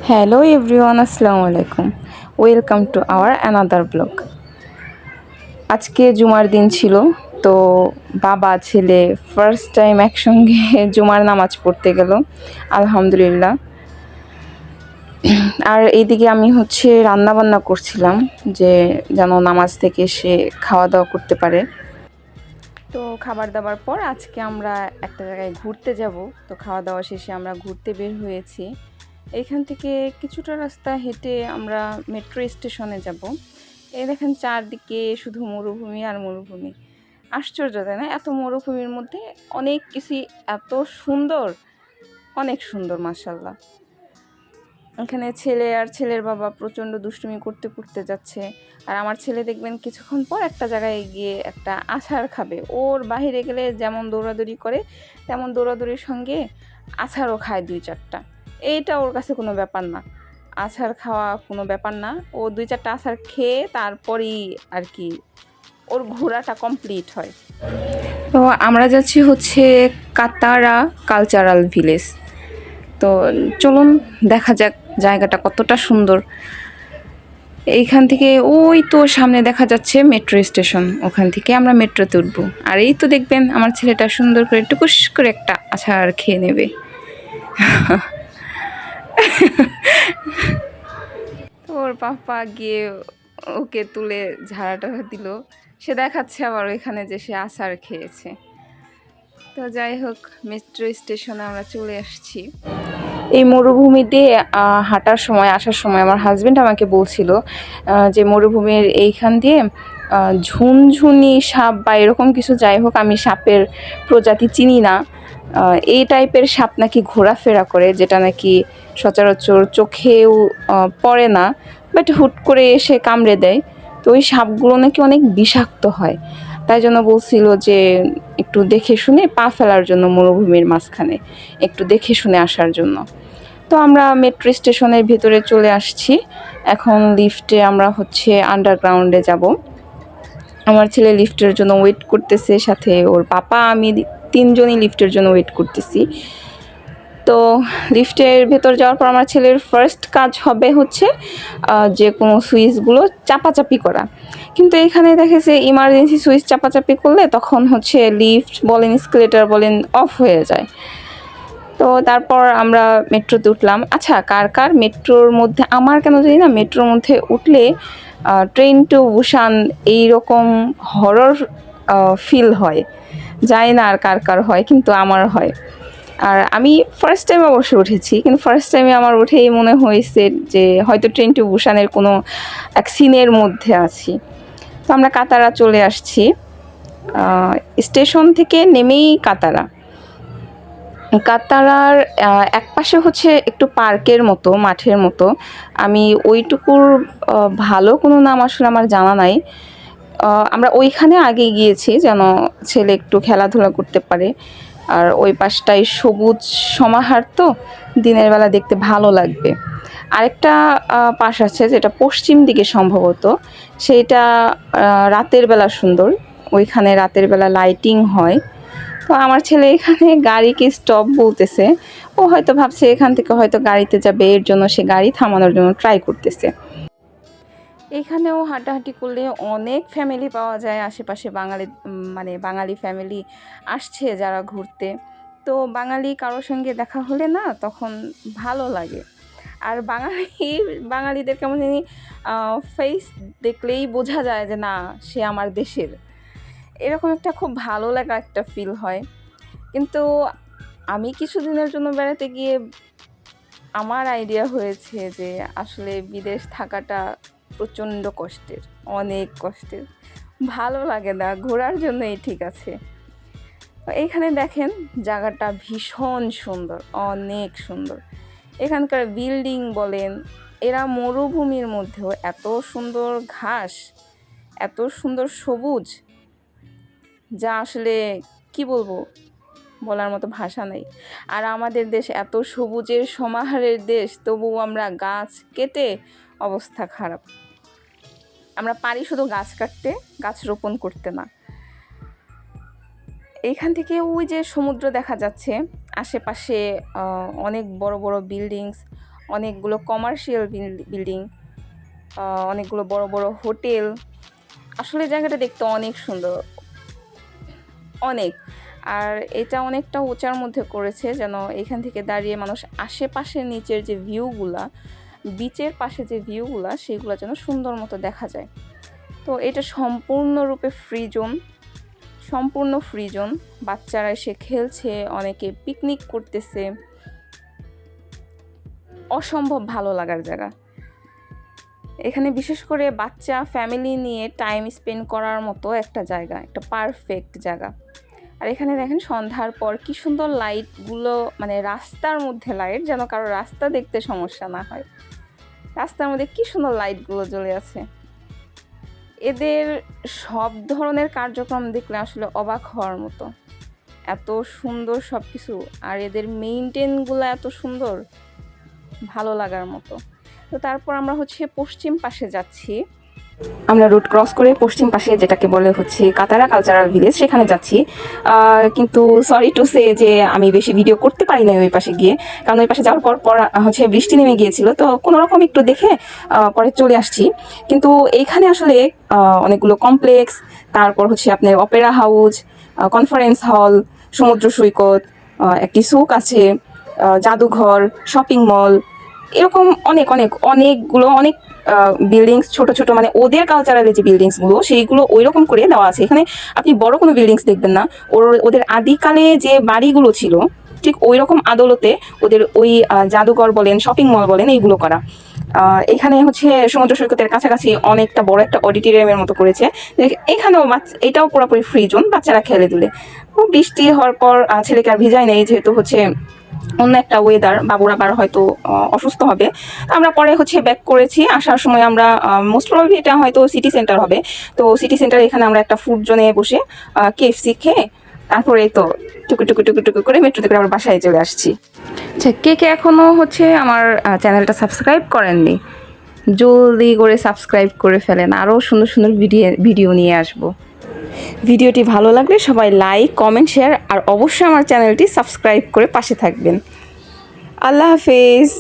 Hello everyone, আসসালামু আলাইকুম। Welcome to our another blog. আজকে জুমার দিন ছিল, তো বাবা ছেলে ফার্স্ট টাইম একসঙ্গে জুমার নামাজ পড়তে গেল, আলহামদুলিল্লাহ। আর এইদিকে আমি রান্না বান্না করছিলাম, যে যেন নামাজ থেকে এসে খাওয়া দাওয়া করতে পারে। তো খাবার দাবার পর আজকে আমরা একটা জায়গায় ঘুরতে যাব। তো খাওয়া দাওয়া শেষে আমরা ঘুরতে বের হয়েছি। এইখান থেকে কিছুটা রাস্তা হেঁটে আমরা মেট্রো স্টেশনে যাব। এই দেখেন চারদিকে শুধু মরুভূমি আর মরুভূমি। আশ্চর্য, তাই না? এত মরুভূমির মধ্যে অনেক কিছুই এত সুন্দর, অনেক সুন্দর, মাশাআল্লাহ। এখানে ছেলে আর ছেলের বাবা প্রচণ্ড দুষ্টুমি করতে করতে যাচ্ছে। আর আমার ছেলে দেখবেন কিছুক্ষণ পর একটা জায়গায় গিয়ে একটা আছাড় খাবে। ওর বাহিরে গেলে যেমন দৌড়াদৌড়ি করে, তেমন দৌড়াদৌড়ির সঙ্গে আছাড়ও খায় 2-4টা। এইটা ওর কাছে কোনো ব্যাপার না, আছাড় খাওয়া কোনো ব্যাপার না। ও 2-4টা আছাড় খেয়ে তারপরেই আর কি ওর ঘোরাটা কমপ্লিট হয়। তো আমরা যাচ্ছি কাতারা কালচারাল ভিলেজ। তো চলুন দেখা যাক জায়গাটা কতটা সুন্দর। এইখান থেকে ওই তো সামনে দেখা যাচ্ছে মেট্রো স্টেশন, ওখান থেকে আমরা মেট্রোতে উঠবো। আর এই তো দেখবেন আমার ছেলেটা সুন্দর করে টুকুস করে একটা আছাড় খেয়ে নেবে। তো ওর পাপা গিয়ে ওকে তুলে ঝাড়াটা দিল। সে দেখাচ্ছে আবার ওইখানে যে সে আছাড় খেয়েছে। তো যাই হোক, মেট্রো স্টেশনে আমরা চলে আসছি। এই মরুভূমি দিয়ে হাঁটার সময়, আসার সময় আমার হাজব্যান্ড আমাকে বলছিল যে মরুভূমির এইখান দিয়ে ঝুনঝুনি সাপ বা এরকম কিছু, যাই হোক আমি সাপের প্রজাতি চিনি না, এই টাইপের সাপ নাকি ঘোরাফেরা করে, যেটা নাকি সচরাচর চোখেও পড়ে না, বাট হুট করে এসে কামড়ে দেয়। তো ওই সাপগুলো নাকি অনেক বিষাক্ত হয়। তাই জন্য বলছিল যে একটু দেখে শুনে পা ফেলার জন্য মরুভূমির মাঝখানে একটু দেখে শুনে আসার জন্য। তো আমরা মেট্রো স্টেশনের ভিতরে চলে আসছি। এখন লিফটে আমরা আন্ডারগ্রাউন্ডে যাব। আমার ছেলে লিফটের জন্য ওয়েট করতেছে, সাথে ওর পাপা আমি 3জনই লিফটের জন্য ওয়েট করতেছি। তো লিফটের ভেতর যাওয়ার পর আমার ছেলের ফার্স্ট কাজ হবে যে কোনো সুইচগুলো চাপাচাপি করা। কিন্তু এখানে দেখেছে ইমার্জেন্সি সুইচ চাপাচাপি করলে তখন লিফট বলেন, এসকেলেটর বলেন, অফ হয়ে যায়। তো তারপর আমরা মেট্রোতে উঠলাম। আচ্ছা, কার কার মেট্রোর মধ্যে, আমার কেন জানি না মেট্রোর মধ্যে উঠলে ট্রেন টু বুসান এইরকম হরর ফিল হয়। জানি না আর কার কার হয়, কিন্তু আমার হয়। আর আমি ফার্স্ট টাইম অবশ্যই উঠেছি, কিন্তু ফার্স্ট টাইমে আমার উঠেই মনে হয়েছে যে হয়তো ট্রেন টু বুসানের কোনো এক সিনের মধ্যে আছি। তো আমরা কাতারা চলে আসছি। স্টেশন থেকে নেমেই কাতারার একপাশে একটু পার্কের মতো, মাঠের মতো। আমি ওইটুকুর ভালো কোনো নাম আসলে আমার জানা নাই। আমরা ওইখানে আগে গিয়েছি যেন ছেলে একটু খেলাধুলা করতে পারে। আর ওই পাশটাই সবুজ সমাহার, তো দিনের বেলা দেখতে ভালো লাগবে। আরেকটা পাশ আছে যেটা পশ্চিম দিকে সম্ভবত, সেইটা রাতের বেলা সুন্দর। ওইখানে রাতের বেলা লাইটিং হয়। তো আমার ছেলে এখানে গাড়িকে স্টপ বলতেছে। ও হয়তো ভাবছে এখান থেকে হয়তো গাড়িতে যাবে, এর জন্য সে গাড়ি থামানোর জন্য ট্রাই করতেছে। এখানেও হাঁটাহাঁটি করলে অনেক ফ্যামিলি পাওয়া যায় আশেপাশে, বাঙালি ফ্যামিলি আসছে যারা ঘুরতে। তো বাঙালির সঙ্গে দেখা হলে না তখন ভালো লাগে। আর বাঙালিদের কেমন জানি ফেস দেখলেই বোঝা যায় যে না, সে আমার দেশের, এরকম একটা খুব ভালো লাগা একটা ফিল হয়। কিন্তু আমি কিছুদিনের জন্য বেড়াতে গিয়ে আমার আইডিয়া হয়েছে যে আসলে বিদেশ থাকাটা প্রচণ্ড কষ্টের, অনেক কষ্টের, ভালো লাগে না, ঘোরার জন্যই ঠিক আছে। এইখানে দেখেন জায়গাটা ভীষণ সুন্দর, অনেক সুন্দর। এখানকার বিল্ডিং বলেন, এরা মরুভূমির মধ্যেও এত সুন্দর ঘাস, এত সুন্দর সবুজ, যা আসলে কি বলবো, বলার মতো ভাষা নেই। আর আমাদের দেশ এত সবুজের সমাহারের দেশ, তবুও আমরা গাছ কেটে অবস্থা খারাপ। আমরা পারি শুধু গাছ কাটতে, গাছ রোপণ করতে না। এইখান থেকে ওই যে সমুদ্র দেখা যাচ্ছে, আশেপাশে অনেক বড় বড় বিল্ডিংস, অনেকগুলো কমার্শিয়াল বিল্ডিং, অনেকগুলো বড় বড় হোটেল। আসলে জায়গাটা দেখতে অনেক সুন্দর, অনেক। আর এটা অনেকটা উঁচার মধ্যে করেছে, যেন এখান থেকে দাঁড়িয়ে মানুষ আশেপাশে নিচের যে ভিউগুলা, বিচের পাশে যে ভিউগুলা, সেগুলো যেন সুন্দর মতো দেখা যায়। তো এটা সম্পূর্ণরূপে ফ্রি জোন, সম্পূর্ণ ফ্রি জোন। বাচ্চারা এসে খেলছে, অনেকে পিকনিক করতেছে। অসম্ভব ভালো লাগার জায়গা। এখানে বিশেষ করে বাচ্চা ফ্যামিলি নিয়ে টাইম স্পেন্ড করার মতো একটা জায়গা, একটা পারফেক্ট জায়গা। আর এখানে দেখেন সন্ধ্যার পর কি সুন্দর লাইটগুলো, মানে রাস্তার মধ্যে লাইট, যেন কারো রাস্তা দেখতে সমস্যা না হয়। রাস্তার মধ্যে কি সুন্দর লাইটগুলো জ্বলে আছে। এদের সব ধরনের কার্যক্রম দেখলে আসলে অবাক হওয়ার মতো, এত সুন্দর সব কিছু। আর এদের মেইনটেনগুলো এত সুন্দর, ভালো লাগার মতো। তো তারপর আমরা হচ্ছে পশ্চিম পাশে যাচ্ছি। আমরা রুট ক্রস করে পশ্চিম পাশে, যেটাকে বলে হচ্ছে কাতারা কালচারাল ভিলেজ, সেখানে যাচ্ছি। কিন্তু সরি টু সে যে আমি বেশি ভিডিও করতে পারি না ওই পাশে গিয়ে, কারণ ওই পাশে যাওয়ার পর হচ্ছে বৃষ্টি নেমে গিয়েছিল, তো কোনো রকম একটু দেখে পরে চলে আসছি। কিন্তু এইখানে আসলে অনেকগুলো কমপ্লেক্স, তারপর হচ্ছে আপনার অপেরা হাউস, কনফারেন্স হল, সমুদ্র সৈকত, একটি সুক আছে, জাদুঘর, শপিং মল, এরকম অনেকগুলো বিল্ডিংস, ছোট ছোট, মানে ওদের কালচারালের যে বিল্ডিংসগুলো সেইগুলো ওই রকম করে দেওয়া আছে। এখানে আপনি বড় কোনো বিল্ডিংস দেখবেন না, ওদের আদিকালে যে বাড়িগুলো ছিল ঠিক ওই রকম আদলতে ওদের ওই জাদুঘর বলেন, শপিং মল বলেন, এইগুলো করা। এখানে হচ্ছে সমুদ্র সৈকতের কাছাকাছি অনেকটা বড় একটা অডিটোরিয়ামের মতো করেছে। এখানেও এটাও পুরোপুরি ফ্রি জোন, বাচ্চারা খেলে দুলে। বৃষ্টি হওয়ার পর ছেলেকে আর ভিজায় নেই, যেহেতু হচ্ছে অন্য একটা ওয়েদার, বাবুর আবার হয়তো অসুস্থ হবে। আমরা পরে হচ্ছে ব্যাক করেছি। আসার সময় আমরা মোস্ট প্রবাবলি এটা হয়তো সিটি সেন্টার হবে, তো সিটি সেন্টার এখানে আমরা একটা ফুড জোনে বসে KFC খেয়ে তারপরে তো টুকু টুকু টুকু টুকু করে মেট্রোতে করে আমরা বাসায় চলে আসছি। আচ্ছা, কে এখনও হচ্ছে আমার চ্যানেলটা সাবস্ক্রাইব করেননি, জলদি করে সাবস্ক্রাইব করে ফেলেন, আরও সুন্দর সুন্দর ভিডিও নিয়ে আসবো। ভিডিওটি ভালো লাগলে সবাই লাইক, কমেন্ট, শেয়ার আর অবশ্যই আমার চ্যানেলটি সাবস্ক্রাইব করে পাশে থাকবেন। আল্লাহ হাফেজ।